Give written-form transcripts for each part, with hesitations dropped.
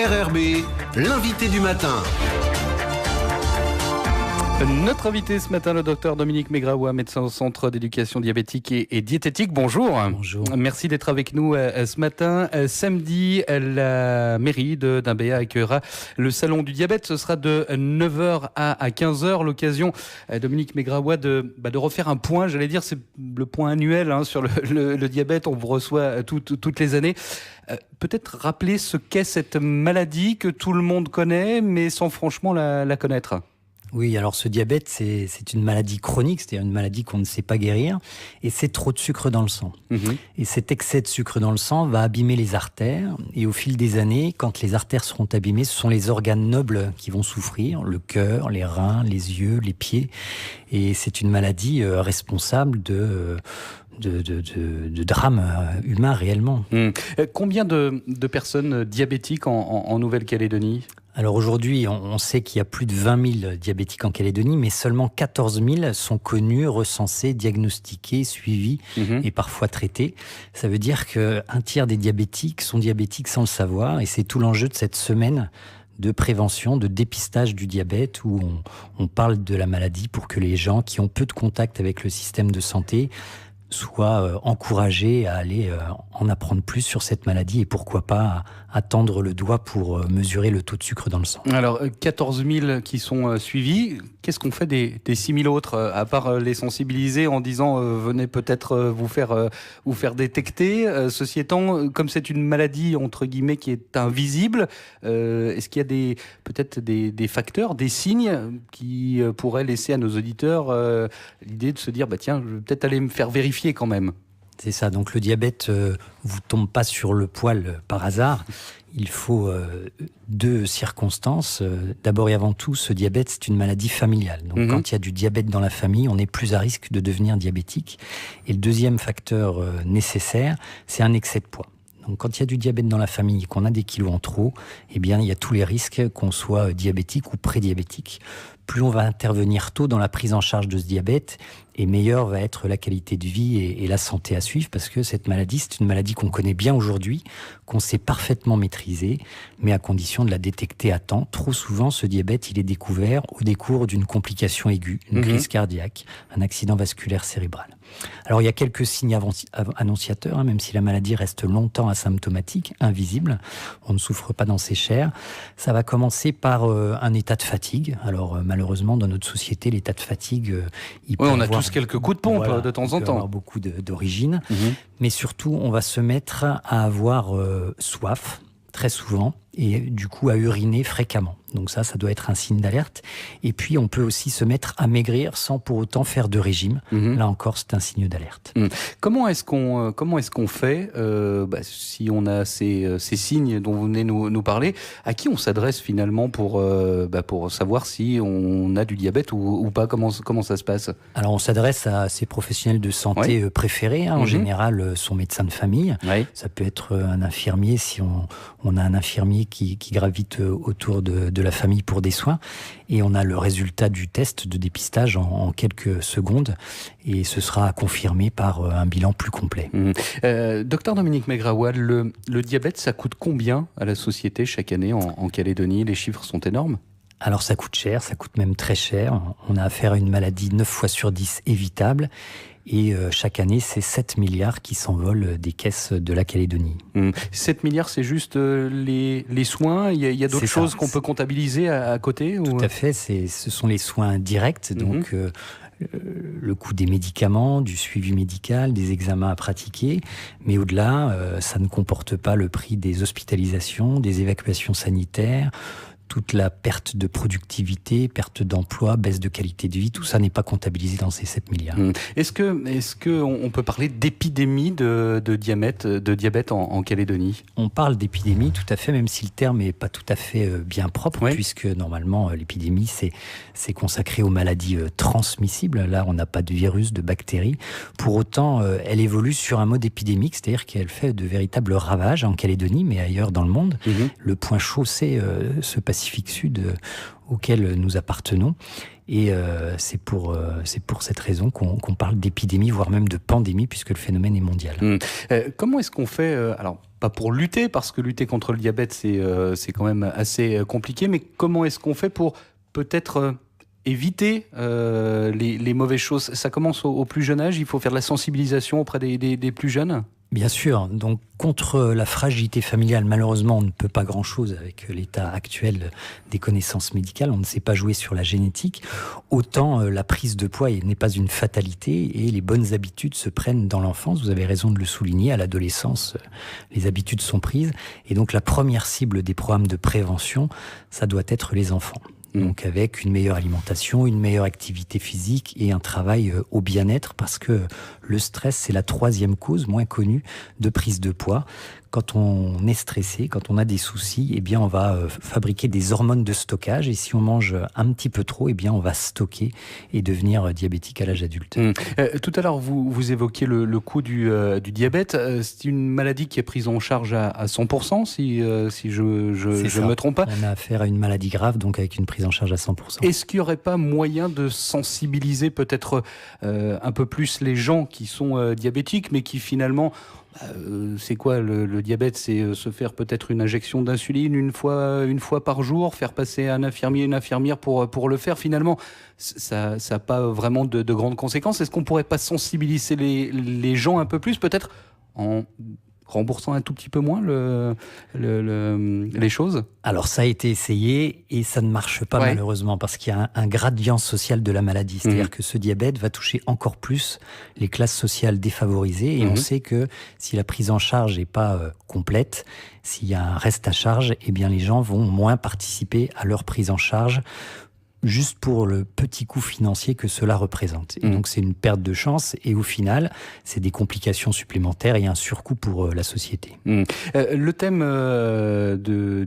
RRB, l'invité du matin. Notre invité ce matin, le docteur Dominique Megraoua, médecin au Centre d'éducation diabétique et diététique. Bonjour. Bonjour. Merci d'être avec nous ce matin. Samedi, la mairie d'Imbéa accueillera le salon du diabète. Ce sera de 9h à 15h. L'occasion, Dominique Megraoua, de refaire un point. J'allais dire, c'est le point annuel sur le diabète. On vous reçoit toutes les années. Peut-être rappeler ce qu'est cette maladie que tout le monde connaît, mais sans franchement la connaître. Oui, alors ce diabète, c'est une maladie chronique, c'est-à-dire une maladie qu'on ne sait pas guérir, et c'est trop de sucre dans le sang. Et cet excès de sucre dans le sang va abîmer les artères, et au fil des années, quand les artères seront abîmées, ce sont les organes nobles qui vont souffrir, le cœur, les reins, les yeux, les pieds, et c'est une maladie responsable de drames humains réellement. Combien de personnes diabétiques en Nouvelle-Calédonie ? Alors aujourd'hui, on sait qu'il y a plus de 20 000 diabétiques en Calédonie, mais seulement 14 000 sont connus, recensés, diagnostiqués, suivis et parfois traités. Ça veut dire qu'un tiers des diabétiques sont diabétiques sans le savoir, et c'est tout l'enjeu de cette semaine de prévention, de dépistage du diabète, où on parle de la maladie pour que les gens qui ont peu de contact avec le système de santé soient encouragés à aller en apprendre plus sur cette maladie et pourquoi pas à tendre le doigt pour mesurer le taux de sucre dans le sang. Alors, 14 000 qui sont suivis. Qu'est-ce qu'on fait des 6 000 autres, à part les sensibiliser en disant venez peut-être vous faire détecter. Ceci étant, comme c'est une maladie entre guillemets qui est invisible, est-ce qu'il y a peut-être des facteurs, des signes qui pourraient laisser à nos auditeurs l'idée de se dire tiens, je vais peut-être aller me faire vérifier quand même. C'est ça, donc le diabète vous tombe pas sur le poil par hasard. Il faut deux circonstances. D'abord et avant tout, ce diabète, c'est une maladie familiale. Donc quand il y a du diabète dans la famille, on est plus à risque de devenir diabétique. Et le deuxième facteur nécessaire, c'est un excès de poids. Donc quand il y a du diabète dans la famille et qu'on a des kilos en trop, eh bien il y a tous les risques qu'on soit diabétique ou prédiabétique. Plus on va intervenir tôt dans la prise en charge de ce diabète, et meilleure va être la qualité de vie et la santé à suivre, parce que cette maladie, c'est une maladie qu'on connaît bien aujourd'hui, qu'on sait parfaitement maîtriser, mais à condition de la détecter à temps. Trop souvent, ce diabète, il est découvert au décours d'une complication aiguë, une crise cardiaque, un accident vasculaire cérébral. Alors, il y a quelques signes annonciateurs, même si la maladie reste longtemps asymptomatique, invisible. On ne souffre pas dans ses chairs. Ça va commencer par un état de fatigue. Alors, malheureusement, dans notre société, l'état de fatigue, on a tous quelques coups de pompe de temps en temps. Il peut avoir beaucoup d'origines. Mais surtout, on va se mettre à avoir soif, très souvent, et du coup à uriner fréquemment. Donc ça doit être un signe d'alerte. Et puis on peut aussi se mettre à maigrir sans pour autant faire de régime. Là encore, c'est un signe d'alerte. Comment est-ce qu'on fait si on a ces signes dont vous venez nous parler? À qui on s'adresse finalement pour savoir si on a du diabète ou pas? Comment ça se passe? Alors on s'adresse à ses professionnels de santé préférés. En général, son médecin de famille. Ça peut être un infirmier si on a un infirmier qui gravite autour de la famille pour des soins, et on a le résultat du test de dépistage en quelques secondes, et ce sera confirmé par un bilan plus complet. Docteur Dominique Megraoua, le diabète, ça coûte combien à la société chaque année en Calédonie? Les chiffres sont énormes. Alors ça coûte cher, ça coûte même très cher. On a affaire à une maladie 9 fois sur 10 évitable. Et chaque année, c'est 7 milliards qui s'envolent des caisses de la Calédonie. 7 milliards, c'est juste les soins? Il y a d'autres choses qu'on peut comptabiliser à côté? Tout à fait, ce sont les soins directs, donc le coût des médicaments, du suivi médical, des examens à pratiquer. Mais au-delà, ça ne comporte pas le prix des hospitalisations, des évacuations sanitaires, toute la perte de productivité, perte d'emploi, baisse de qualité de vie, tout ça n'est pas comptabilisé dans ces 7 milliards. Est-ce que on peut parler d'épidémie de diabète en Calédonie? On parle d'épidémie, tout à fait, même si le terme n'est pas tout à fait bien propre, puisque normalement l'épidémie c'est consacré aux maladies transmissibles. Là, on n'a pas de virus, de bactéries. Pour autant, elle évolue sur un mode épidémique, c'est-à-dire qu'elle fait de véritables ravages en Calédonie, mais ailleurs dans le monde. Le point chaud, c'est ce Pacifique Pacifique Sud auquel nous appartenons. Et c'est pour cette raison qu'on parle d'épidémie, voire même de pandémie, puisque le phénomène est mondial. Comment est-ce qu'on fait, alors pas pour lutter, parce que lutter contre le diabète, c'est quand même assez compliqué, mais comment est-ce qu'on fait pour peut-être éviter les mauvaises choses? Ça commence au plus jeune âge, il faut faire de la sensibilisation auprès des plus jeunes? Bien sûr, donc contre la fragilité familiale, malheureusement, on ne peut pas grand-chose avec l'état actuel des connaissances médicales, on ne sait pas jouer sur la génétique. Autant la prise de poids n'est pas une fatalité et les bonnes habitudes se prennent dans l'enfance, vous avez raison de le souligner, à l'adolescence, les habitudes sont prises. Et donc la première cible des programmes de prévention, ça doit être les enfants. Donc avec une meilleure alimentation, une meilleure activité physique et un travail au bien-être, parce que le stress, c'est la 3e cause moins connue de prise de poids. Quand on est stressé, quand on a des soucis, eh bien on va fabriquer des hormones de stockage, et si on mange un petit peu trop, eh bien on va stocker et devenir diabétique à l'âge adulte. Tout à l'heure, vous évoquiez le coût du diabète. C'est une maladie qui est prise en charge à 100%, si je ne me trompe pas. On a affaire à une maladie grave, donc avec une prise en charge à 100%. Est-ce qu'il n'y aurait pas moyen de sensibiliser peut-être un peu plus les gens qui sont diabétiques, mais qui finalement... c'est quoi le diabète? C'est se faire peut-être une injection d'insuline une fois par jour, faire passer un infirmier, une infirmière pour le faire. Finalement, ça n'a pas vraiment de grandes conséquences. Est-ce qu'on ne pourrait pas sensibiliser les gens un peu plus, peut-être en remboursant un tout petit peu moins les choses? Alors ça a été essayé et ça ne marche pas malheureusement, parce qu'il y a un gradient social de la maladie. C'est-à-dire que ce diabète va toucher encore plus les classes sociales défavorisées, et on sait que si la prise en charge n'est pas complète, s'il y a un reste à charge, eh bien les gens vont moins participer à leur prise en charge, juste pour le petit coût financier que cela représente. Et donc c'est une perte de chance, et au final, c'est des complications supplémentaires et un surcoût pour la société. Le thème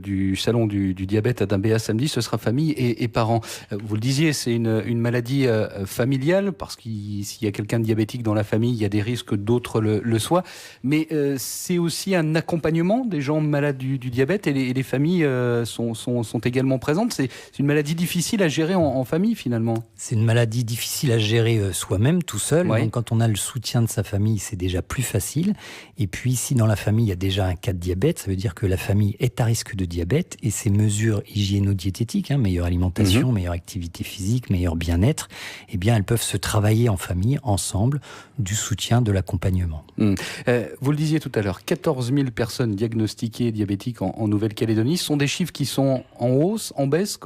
du salon du diabète à Dimbéa samedi, ce sera famille et parents. Vous le disiez, c'est une maladie familiale, parce qu'il s'il y a quelqu'un de diabétique dans la famille, il y a des risques que d'autres le soient. Mais c'est aussi un accompagnement des gens malades du diabète, et les familles sont également présentes. C'est une maladie difficile à gérer en famille, finalement. C'est une maladie difficile à gérer soi-même, tout seul. Donc quand on a le soutien de sa famille, c'est déjà plus facile. Et puis si dans la famille il y a déjà un cas de diabète, ça veut dire que la famille est à risque de diabète, et ces mesures hygiéno-diététiques, meilleure alimentation, meilleure activité physique, meilleur bien-être, eh bien elles peuvent se travailler en famille, ensemble, du soutien, de l'accompagnement. Vous le disiez tout à l'heure, 14 000 personnes diagnostiquées diabétiques en Nouvelle-Calédonie. Ce sont des chiffres qui sont en hausse, en baisse,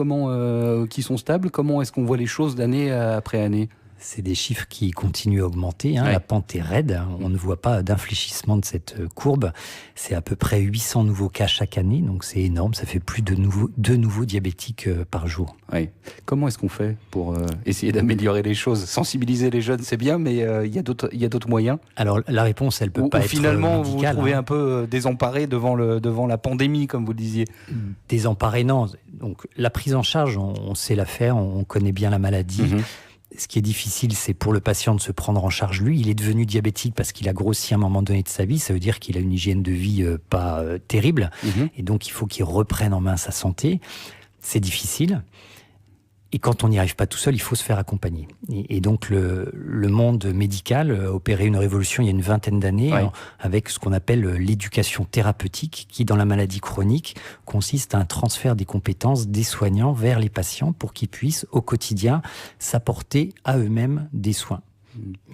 qui sont stables? Comment est-ce qu'on voit les choses d'année après année? C'est des chiffres qui continuent à augmenter. La pente est raide. On ne voit pas d'infléchissement de cette courbe. C'est à peu près 800 nouveaux cas chaque année. Donc c'est énorme. Ça fait plus de nouveaux diabétiques par jour. Comment est-ce qu'on fait pour essayer d'améliorer les choses? Sensibiliser les jeunes, c'est bien, mais il y a d'autres moyens? Alors la réponse, elle peut pas être finalement, médicale. Vous vous trouvez un peu désemparé devant la pandémie, comme vous le disiez? Désemparé, non. Donc la prise en charge, on sait la faire. On connaît bien la maladie. Ce qui est difficile, c'est pour le patient de se prendre en charge. Lui, il est devenu diabétique parce qu'il a grossi à un moment donné de sa vie. Ça veut dire qu'il a une hygiène de vie pas terrible. Et donc, il faut qu'il reprenne en main sa santé. C'est difficile. Et quand on n'y arrive pas tout seul, il faut se faire accompagner. Et donc le monde médical a opéré une révolution il y a une vingtaine d'années avec ce qu'on appelle l'éducation thérapeutique, qui dans la maladie chronique consiste à un transfert des compétences des soignants vers les patients pour qu'ils puissent au quotidien s'apporter à eux-mêmes des soins.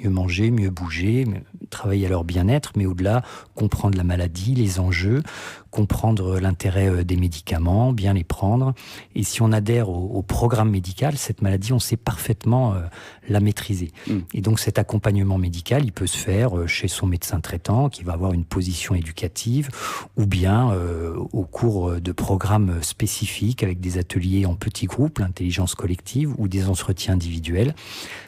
Mieux manger, mieux bouger, travailler à leur bien-être, mais au-delà, comprendre la maladie, les enjeux, comprendre l'intérêt des médicaments, bien les prendre. Et si on adhère au programme médical, cette maladie, on sait parfaitement la maîtriser. Et donc cet accompagnement médical, il peut se faire chez son médecin traitant, qui va avoir une position éducative, ou bien au cours de programmes spécifiques, avec des ateliers en petits groupes, l'intelligence collective, ou des entretiens individuels.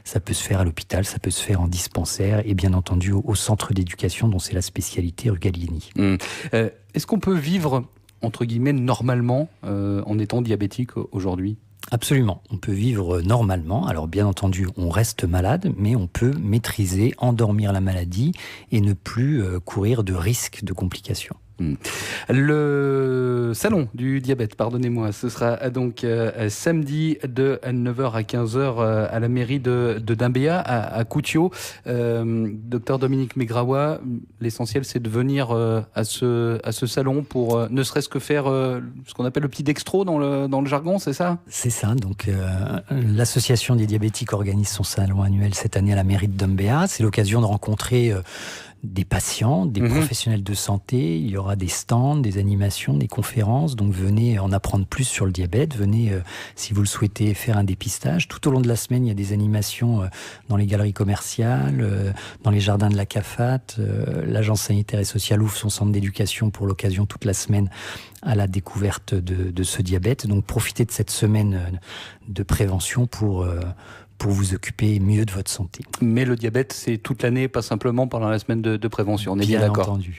Ça peut se faire à l'hôpital, ça peut se faire en dispensaire, et bien entendu au centre d'éducation dont c'est la spécialité rue Gallieni. Est-ce qu'on peut vivre, entre guillemets, normalement en étant diabétique aujourd'hui? Absolument, on peut vivre normalement. Alors bien entendu, on reste malade, mais on peut maîtriser, endormir la maladie et ne plus courir de risques de complications. Le salon du diabète, pardonnez-moi, ce sera donc samedi de 9h à 15h à la mairie de Dimbéa, à Koutiaux. Docteur Dominique Megraoua, l'essentiel c'est de venir à ce salon pour ne serait-ce que faire ce qu'on appelle le petit dextro dans le jargon, c'est ça ? C'est ça, donc l'association des diabétiques organise son salon annuel cette année à la mairie de Dimbéa. C'est l'occasion de rencontrer des patients, des professionnels de santé. Il y aura des stands, des animations, des conférences. Donc venez en apprendre plus sur le diabète. Venez, si vous le souhaitez, faire un dépistage. Tout au long de la semaine, il y a des animations dans les galeries commerciales, dans les jardins de la CAFAT. L'agence sanitaire et sociale ouvre son centre d'éducation pour l'occasion toute la semaine à la découverte de ce diabète. Donc profitez de cette semaine de prévention pour vous occuper mieux de votre santé. Mais le diabète, c'est toute l'année, pas simplement pendant la semaine de prévention. On est bien d'accord. Entendu.